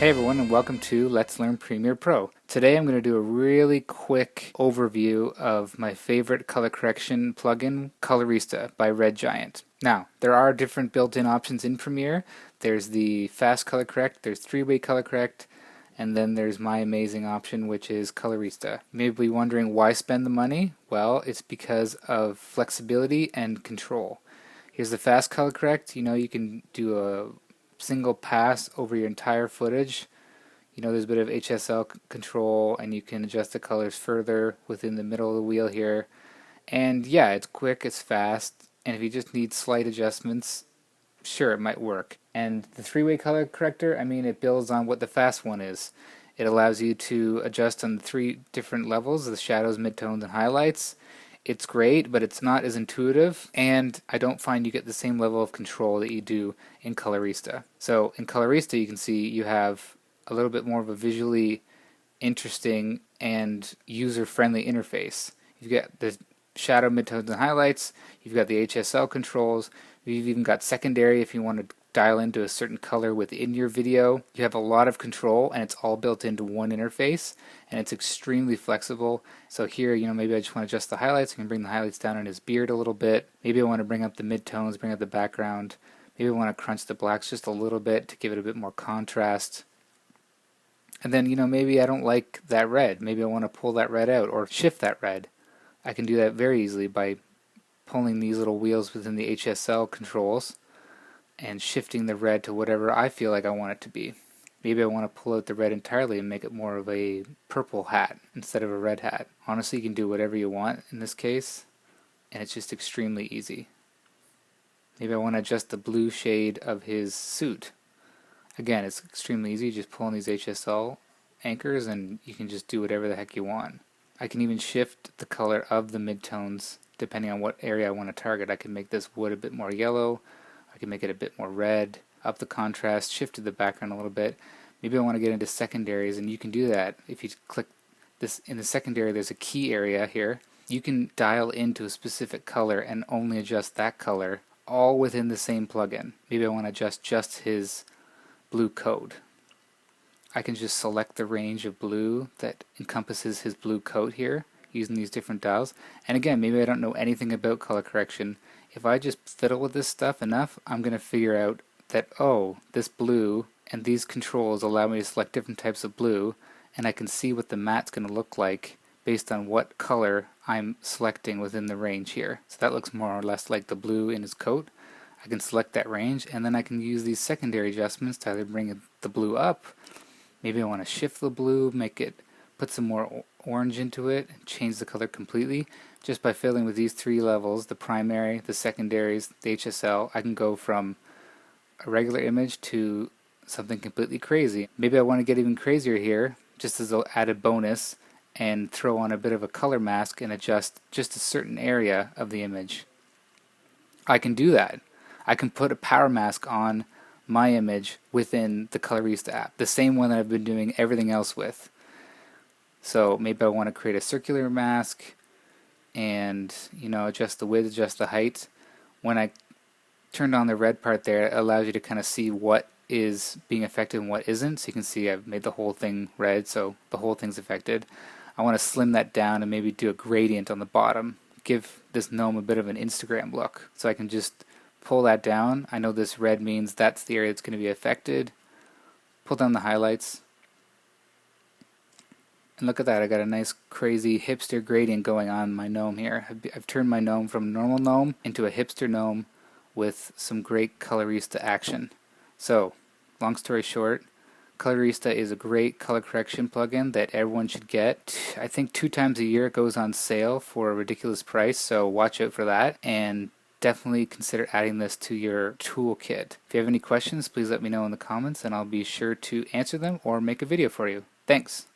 Hey everyone, and welcome to Let's Learn Premiere Pro. Today I'm going to do a really quick overview of my favorite color correction plugin, Colorista by Red Giant. Now, there are different built-in options in Premiere. There's the fast color correct, there's three-way color correct, and then there's my amazing option, which is Colorista. You may be wondering why spend the money? Well, it's because of flexibility and control. Here's the fast color correct. You can do a single pass over your entire footage. There's a bit of HSL control, and you can adjust the colors further within the middle of the wheel here. And yeah, it's quick, it's fast, and if you just need slight adjustments, sure, it might work. And the three-way color corrector, it builds on what the fast one is. It allows you to adjust on the three different levels, the shadows, midtones, and highlights. It's great, but it's not as intuitive, and I don't find you get the same level of control that you do in Colorista. So in Colorista, you can see you have a little bit more of a visually interesting and user-friendly interface. You've got the shadow, midtones, and highlights. You've got the HSL controls. You've even got secondary if you want to dial into a certain color within your video. You have a lot of control, and it's all built into one interface, and it's extremely flexible. So here, maybe I just want to adjust the highlights. I can bring the highlights down on his beard a little bit. Maybe I want to bring up the midtones, bring up the background. Maybe I want to crunch the blacks just a little bit to give it a bit more contrast. And then, maybe I don't like that red. Maybe I want to pull that red out or shift that red. I can do that very easily by pulling these little wheels within the HSL controls and shifting the red to whatever I feel like I want it to be. Maybe I want to pull out the red entirely and make it more of a purple hat instead of a red hat. Honestly, you can do whatever you want in this case, and it's just extremely easy. Maybe I want to adjust the blue shade of his suit. Again, it's extremely easy. Just pull on these HSL anchors and you can just do whatever the heck you want. I can even shift the color of the midtones depending on what area I want to target. I can make this wood a bit more yellow. I can make it a bit more red, up the contrast, shift to the background a little bit. Maybe I want to get into secondaries, and you can do that. If you click this in the secondary, there's a key area here. You can dial into a specific color and only adjust that color, all within the same plugin. Maybe I want to adjust just his blue coat. I can just select the range of blue that encompasses his blue coat here using these different dials. And again, maybe I don't know anything about color correction. If I just fiddle with this stuff enough, I'm going to figure out that, oh, this blue and these controls allow me to select different types of blue, and I can see what the matte's going to look like based on what color I'm selecting within the range here. So that looks more or less like the blue in his coat. I can select that range, and then I can use these secondary adjustments to either bring the blue up. Maybe I want to shift the blue, put some more orange into it, and change the color completely. Just by fiddling with these three levels, the primary, the secondaries, the HSL, I can go from a regular image to something completely crazy. Maybe I want to get even crazier here, just as an added bonus, and throw on a bit of a color mask and adjust just a certain area of the image. I can do that. I can put a power mask on my image within the Colorista app, the same one that I've been doing everything else with. So maybe I want to create a circular mask and adjust the width, adjust the height. When I turned on the red part there, it allows you to kind of see what is being affected and what isn't. So you can see I've made the whole thing red, so the whole thing's affected. I want to slim that down and maybe do a gradient on the bottom, give this gnome a bit of an Instagram look. So I can just pull that down. I know this red means that's the area that's going to be affected. Pull down the highlights. And look at that, I got a nice crazy hipster gradient going on my gnome here. I've turned my gnome from a normal gnome into a hipster gnome with some great Colorista action. So, long story short, Colorista is a great color correction plugin that everyone should get. I think 2 times a year it goes on sale for a ridiculous price, so watch out for that. And definitely consider adding this to your toolkit. If you have any questions, please let me know in the comments and I'll be sure to answer them or make a video for you. Thanks.